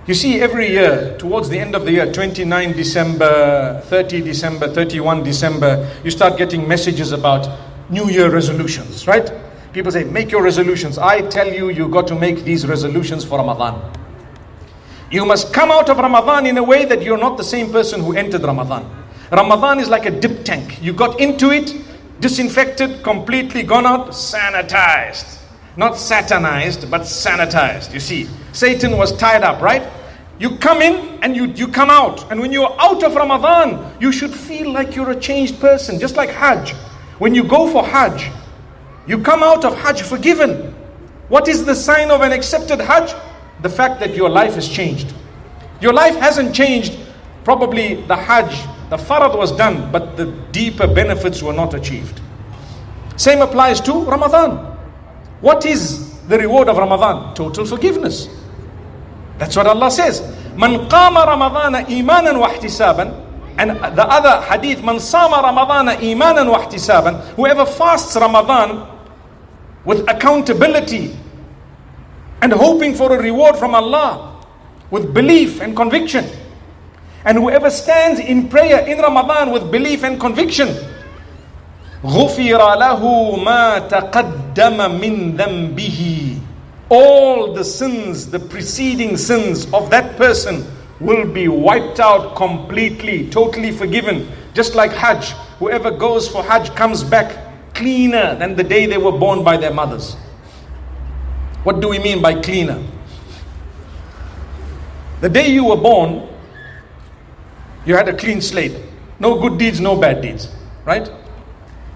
You see, every year, towards the end of the year, 29 December, 30 December, 31 December, you start getting messages about New Year resolutions, right? People say, make your resolutions. I tell you, you got to make these resolutions for Ramadan. You must come out of Ramadan in a way that you're not the same person who entered Ramadan. Ramadan is like a dip tank. You got into it, disinfected, completely gone out, sanitized. Not satanized, but sanitized. You see, Satan was tied up, right? You come in and you come out. And when you're out of Ramadan, you should feel like you're a changed person. Just like Hajj. When you go for Hajj, you come out of Hajj forgiven. What is the sign of an accepted Hajj? The fact that your life has changed. Your life hasn't changed. Probably the Hajj, the farad was done, but the deeper benefits were not achieved. Same applies to Ramadan. What is the reward of Ramadan? Total forgiveness. That's what Allah says. Man qama Ramadana imanan wa ihtisaban. And the other hadith, man sama Ramadana imanan wa ihtisaban. Whoever fasts Ramadan with accountability and hoping for a reward from Allah, with belief and conviction. And whoever stands in prayer in Ramadan with belief and conviction, غُفِرَ لَهُ مَا تَقَدَّمَ مِنْ ذَنْبِهِ. All the sins, the preceding sins of that person will be wiped out completely, totally forgiven. Just like Hajj, whoever goes for Hajj comes back cleaner than the day they were born by their mothers. What do we mean by cleaner? The day you were born, you had a clean slate. No good deeds, no bad deeds, right?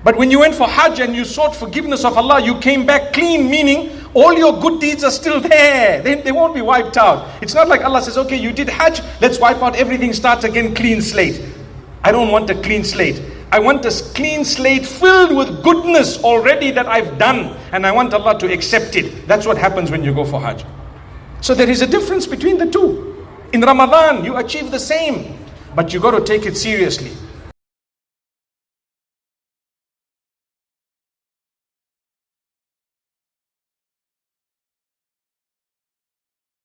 But when you went for Hajj and you sought forgiveness of Allah, you came back clean, meaning all your good deeds are still there. They won't be wiped out. It's not like Allah says, okay, you did Hajj, let's wipe out everything, start again, clean slate. I don't want a clean slate. I want a clean slate filled with goodness already that I've done, and I want Allah to accept it. That's what happens when you go for Hajj. So there is a difference between the two. In Ramadan, you achieve the same, but you got to take it seriously.